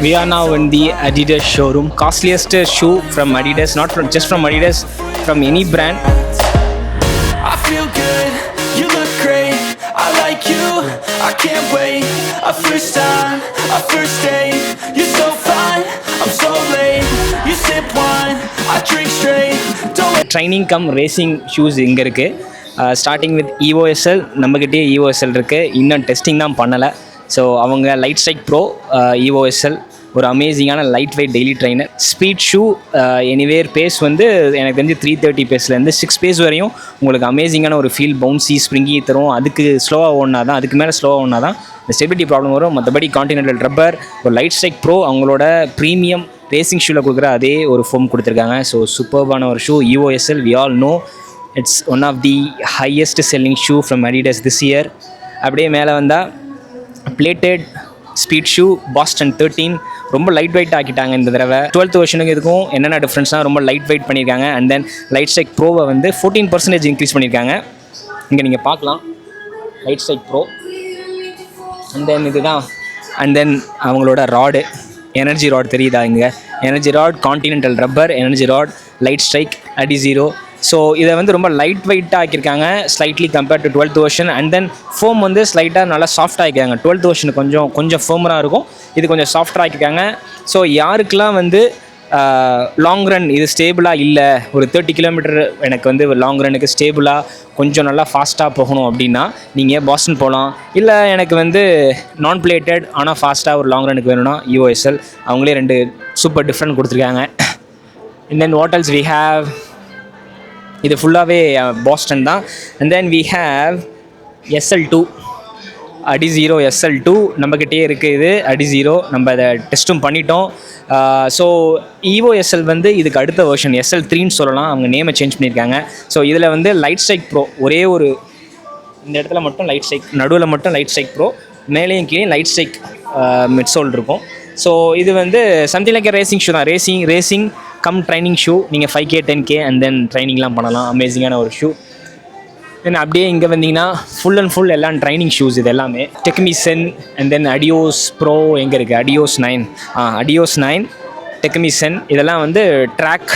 We are now in the Adidas showroom. Costliest shoe from Adidas, not from just from Adidas, from any brand. I feel good, you look great, I like you, I can't wait. A first time, a first date, you're so fine, I'm so late. You sip wine, I drink straight. Don't training cum racing shoes இங்கே இருக்குது. Starting with EOSL, நம்மக்கிட்டே EOSL இருக்குது. இன்னும் testing தான் பண்ணலை. So அவங்க light strike bro EOSL ஒரு அமேசிங்கான light weight daily trainer. Speed shoe anywhere pace வந்து எனக்கு தெரிஞ்சு 330 பேஸ்லேருந்து 6 பேஸ் வரையும் உங்களுக்கு அமேசிங்கான ஒரு ஃபீல் பவுன்சி ஸ்ப்ரிங்கி தரும். அதுக்கு ஸ்லோவாக ஓடினா தான், அதுக்கு மேலே ஸ்லோவாக ஓடினா தான் இந்த ஸ்டெபிலிட்டி ப்ராப்ளம் வரும். மற்றபடி கான்டினென்டல் ரப்பர் ஒரு லைட் ஸ்ட்ரைக் ப்ரோ அவங்களோட ப்ரீமியம் ரேசிங் ஷூவில் கொடுக்குற அதே ஒரு ஃபோம் கொடுத்துருக்காங்க. ஸோ சூப்பர்பான ஒரு shoe EOSL. We all know it's one of the highest selling shoe from Adidas this year. அப்படியே மேலே வந்தால் பிளேட்டட் ஸ்பீட் ஷூ பாஸ்டன் 13 ரொம்ப லைட் வெயிட் ஆக்கிட்டாங்க இந்த தடவை. 12th வெர்ஷனுக்கு இதுக்கும் என்னென்ன டிஃப்ரென்ஸ்னால் ரொம்ப லைட் வெயிட் பண்ணியிருக்காங்க. அண்ட் தென் லைட் ஸ்ட்ரைக் ப்ரோவை வந்து 14% இன்க்ரீஸ் பண்ணியிருக்காங்க. இங்கே நீங்கள் பார்க்கலாம் light strike pro. And then இதுதான். அண்ட் தென் அவங்களோட ராடு, எனர்ஜி ராட் தெரியுதா? இங்கே energy rod, continental rubber, energy rod, light strike, Adizero. So இதை வந்து ரொம்ப லைட் வெயிட்டாக ஆக்கியிருக்காங்க slightly compared to 12th version. And then foam வந்து ஸ்லைட்டாக நல்லா சாஃப்டாக ஆக்கியிருக்காங்க. 12th வெர்ஷன் கொஞ்சம் ஃபேமராக இருக்கும், இது கொஞ்சம் சாஃப்டாக ஆக்கியிருக்காங்க. ஸோ யாருக்கெல்லாம் வந்து லாங் ரன் இது ஸ்டேபிளாக இல்லை, ஒரு 30 கிலோமீட்டர் எனக்கு வந்து லாங் ரன்னுக்கு ஸ்டேபிளாக கொஞ்சம் நல்லா ஃபாஸ்ட்டாக போகணும் அப்படின்னா நீங்கள் பாஸ்டன் போகலாம். இல்லை எனக்கு வந்து நான் பிளேட்டட் ஆனால் ஃபாஸ்ட்டாக ஒரு லாங் ரன்னுக்கு வேணும்னா EOSL. அவங்களே 2 சூப்பர் டிஃப்ரெண்ட் கொடுத்துருக்காங்க. And then what else we have, இது ஃபுல்லாகவே பாஸ்டன் தான். And then we have SL2, Adizero SL2 நம்மக்கிட்டே இருக்குது. இது Adizero நம்ம அதை டெஸ்ட்டும் பண்ணிட்டோம். ஸோ EOSL வந்து இதுக்கு அடுத்த வெர்ஷன் SL3ன்னு சொல்லலாம். அவங்க நேமை சேஞ்ச் பண்ணியிருக்காங்க. ஸோ இதில் வந்து லைட் ஸ்ட்ரைக் ப்ரோ ஒரே ஒரு இந்த இடத்துல மட்டும் லைட் ஸ்ட்ரைக், நடுவில் மட்டும் லைட் ஸ்ட்ரைக் ப்ரோ, மேலேயும் கீழே லைட் ஸ்ட்ரைக் மிட்சோல் இருக்கும். ஸோ இது வந்து சம்திங் லைக் ரேசிங் ஷூ தான். Racing cum training shoe. நீங்கள் 5K 10K அண்ட் தென் ட்ரைனிங்லாம் பண்ணலாம். அமேசிங்கான ஒரு ஷூ. தென் அப்படியே இங்கே வந்தீங்கன்னா ஃபுல் அண்ட் ஃபுல் எல்லாம் ட்ரைனிங் ஷூஸ். இது எல்லாமே Takumi Sen and then Adios pro எங்கே இருக்குது, Adios 9, Adios 9, டெக்மிசன். இதெல்லாம் வந்து track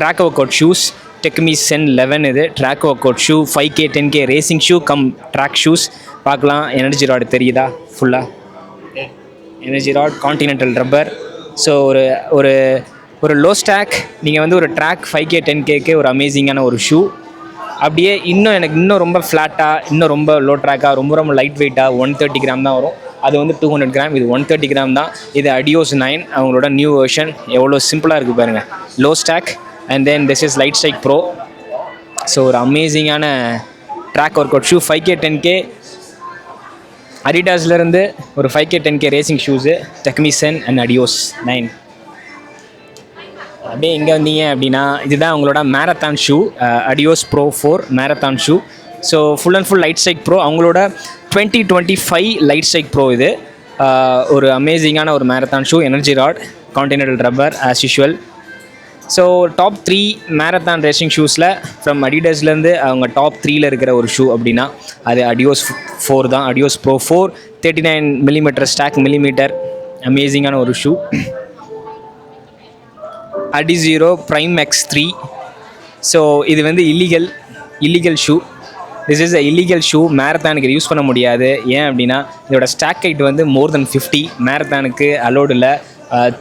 work out shoes. Takumi Sen 11 இது track work out shoe. 5K 10K racing shoe cum track shoes. பார்க்கலாம் எனர்ஜி ராட் தெரியுதா? ஃபுல்லாக energy rod, continental rubber. So ஒரு low stack நீங்கள் வந்து ஒரு ட்ராக் 5K 10Kக்கு ஒரு அமேசிங்கான ஒரு ஷூ. அப்படியே எனக்கு இன்னும் ரொம்ப ஃப்ளாட்டாக, இன்னும் ரொம்ப லோ ட்ராக்காக, ரொம்ப லைட் வெயிட்டாக 130 கிராம் தான் வரும். அது வந்து 200 கிராம், இது 130 கிராம் தான். இது Adios 9 அவங்களோட நியூ வெர்ஷன். எவ்வளோ சிம்பிளாக இருக்குது பாருங்கள். Low stack and then this is light strike pro. So ஒரு அமேசிங்கான track work out shoe. 5K 10K Adidasலேருந்து ஒரு 5K 10K ரேசிங் ஷூஸு டெக்மிசன் அண்ட் Adios 9. அப்படியே இங்கே வந்தீங்க அப்படின்னா இதுதான் அவங்களோட marathon shoe, Adios Pro 4 marathon shoe. So full and full light strike pro. அவங்களோட 2025 லைட் ஸ்ட்ரைக் ப்ரோ இது. ஒரு அமேசிங்கான ஒரு marathon shoe. Energy rod, continental rubber as usual. So top 3 marathon racing ஷூஸில் from Adidasலேருந்து அவங்க டாப் 3ல இருக்கிற ஒரு ஷூ அப்படின்னா அது Adios 4 தான். Adios Pro 4 39mm stock millimetre, அமேசிங்கான ஒரு shoe. Adizero Prime X3. So இது வந்து illegal shoe. This is a illegal shoe. மேரத்தானுக்கு யூஸ் பண்ண முடியாது. ஏன் அப்படின்னா இதோட ஸ்டாக் ஹைட் வந்து more than 50. மேரத்தானுக்கு அலோடு இல்லை.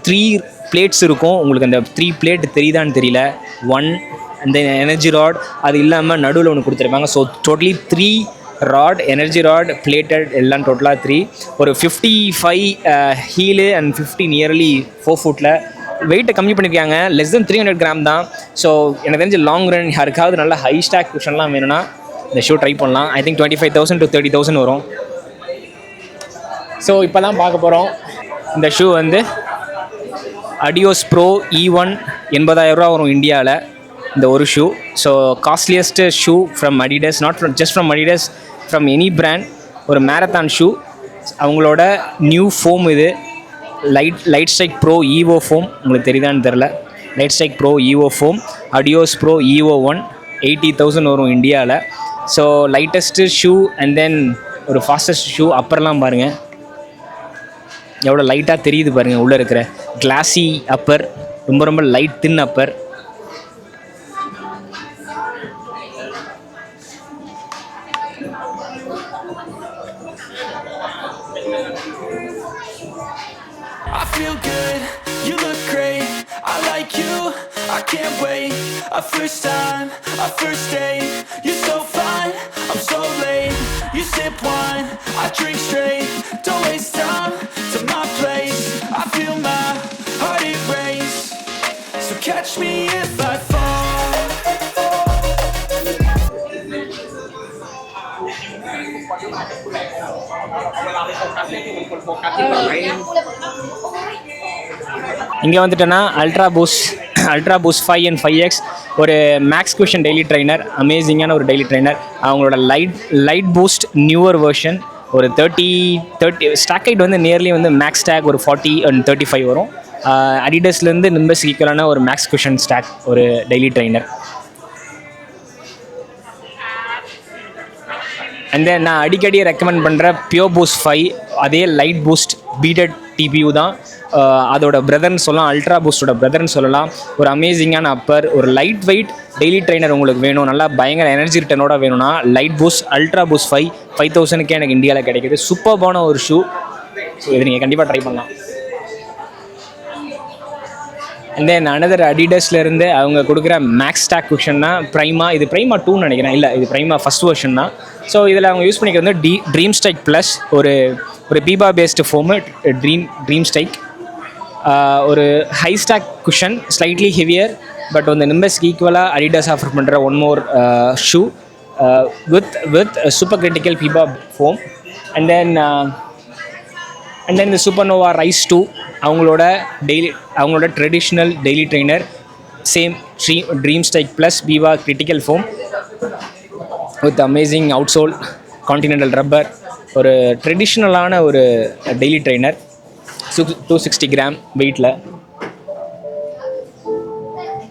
3 பிளேட்ஸ் இருக்கும். உங்களுக்கு அந்த 3 பிளேட் தெரியுதான்னு தெரியல. 1 அந்த எனர்ஜி ராட், அது இல்லாமல் நடுவில் ஒன்று கொடுத்துருப்பாங்க. So totally 3 rod, energy rod, plated எல்லாம் டோட்டலாக 3. ஒரு 55 ஹீலு அண்ட் 50 நியர்லி 4 ஃபுட்டில் வெயிட்டை கம்மி பண்ணியிருக்காங்க. லெஸ் தென் 300 கிராம் தான். ஸோ எனக்கு தெரிஞ்சு லாங் ரன் யாருக்காவது நல்ல ஹை ஸ்டாக் குஷன்லாம் வேணும்னா இந்த ஷூ ட்ரை பண்ணலாம். ஐ திங்க் 25,000 to 30,000 வரும். ஸோ இப்போ தான் பார்க்க போகிறோம். இந்த ஷூ வந்து Adios Pro E1 80,000 ரூபா வரும் இந்தியாவில் இந்த ஒரு shoe. So costliest shoe from Adidas, not just from Adidas, from any brand. ஒரு மேரத்தான் ஷூ. அவங்களோட நியூ ஃபோம் இது light strike pro EVO foam. உங்களுக்கு தெரியுதான்னு தெரில. Light strike pro EVO foam. Adios Pro EVO 1 80,000 வரும் இந்தியாவில். So lightest shoe and then ஒரு fastest shoe. அப்பரெல்லாம் பாருங்கள் எவ்வளோ லைட்டாக தெரியுது பாருங்கள் உள்ளே இருக்கிற கிளாஸி அப்பர், ரொம்ப ரொம்ப light thin upper. I feel good, you look great, I like you, I can't wait. A first time, a first date, you're so fine, I'm so late. You sip wine, I drink straight, don't waste time to my place. I feel my heart erase, so catch me if I fall. இங்கே வந்துட்டேன்னா ultra boost 5 and 5X ஒரு maths cushion daily trainer, அமேசிங்கான ஒரு daily trainer. அவங்களோட light boost newer version ஒரு 30 stock height வந்து nearly வந்து maths stock ஒரு 40 and 35 வரும். அடிடஸ்லேருந்து நிம்பஸ் ஈக்குவலான ஒரு மேக்ஸ் குஷன் ஸ்டாக் ஒரு டெய்லி ட்ரைனர். அண்ட் தென் நான் அடிக்கடி ரெக்கமெண்ட் பண்ணுற பியோர் பூஸ்ட் 5 அதே லைட் பூஸ்ட் பீட்டட் டிபியூ தான். அதோட பிரதர்னு சொல்லலாம், அல்ட்ரா பூஸ்டோட பிரதர்னு சொல்லலாம். ஒரு அமேசிங்கான அப்பர், ஒரு லைட் வெயிட் டெய்லி ட்ரைனர் உங்களுக்கு வேணும், நல்லா பயங்கர எனர்ஜி ரிட்டனோட வேணும்னா லைட் பூஸ்ட் அல்ட்ரா பூஸ்ட் 5000க்கே எனக்கு இந்தியாவில் கிடைக்கிது. சூப்பர்பான ஒரு ஷூ. ஸோ இது நீங்கள் கண்டிப்பாக ட்ரை பண்ணலாம். அண்ட் தென் அனதர் அடிடஸ்லேருந்து அவங்க கொடுக்குற மேக்ஸ் ஸ்டாக் குஷன்னா ப்ரைமா. இது ப்ரைமா 2ன்னு நினைக்கிறேன், இல்லை இது ப்ரைமா ஃபஸ்ட் வெர்ஷன் தான். ஸோ இதில் அவங்க யூஸ் பண்ணிக்கிறது வந்து ட்ரீம் ஸ்ட்ரைக் ப்ளஸ் ஒரு PEBA based foam dream strike. ஒரு high stack cushion, slightly heavier, but வந்து நிம்பஸ்க்கு ஈக்குவலாக அடிடாஸ் ஆஃபர் பண்ணுற one more shoe with super critical PEBA foam. And then இந்த சூப்பர்னோவா ரைஸ் 2 அவங்களோட traditional daily trainer, same dream strike plus PEBA critical foam with amazing outsole Continental rubber. ஒரு ட்ரெடிஷ்னலான ஒரு daily trainer, 260 gram வெயிட்டில்.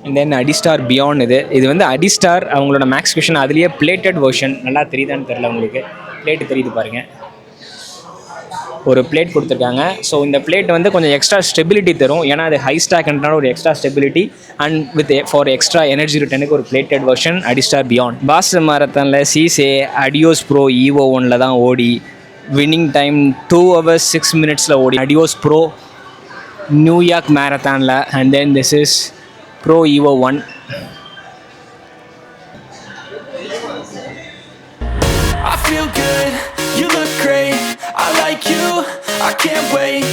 And then Adistar beyond. இது வந்து Adistar அவங்களோட max cushion, அதுலேயே பிளேட்டட் வெர்ஷன். நல்லா தெரியுதான்னு தெரில உங்களுக்கு, பிளேட்டு தெரியுது பாருங்கள், ஒரு பிளேட் கொடுத்துருக்காங்க. ஸோ இந்த பிளேட் வந்து கொஞ்சம் எக்ஸ்ட்ரா ஸ்டெபிலிட்டி தரும், ஏன்னா அது ஹை ஸ்டாக்ன்றனால ஒரு extra stability. And with for extra energy ரிட்டனுக்கு ஒரு plated version Adistar beyond. Boston மாரத்தானில் சீசே அடியோஸ் ப்ரோ EVO 1ல் தான் ஓடி வின்னிங் டைம் 2 hours 6 minutes ஓடி. அடியோஸ் ப்ரோ நியூயார்க் மேரத்தானில். And then this is pro EVO 1. I feel good, you look great, I like you, I can't wait.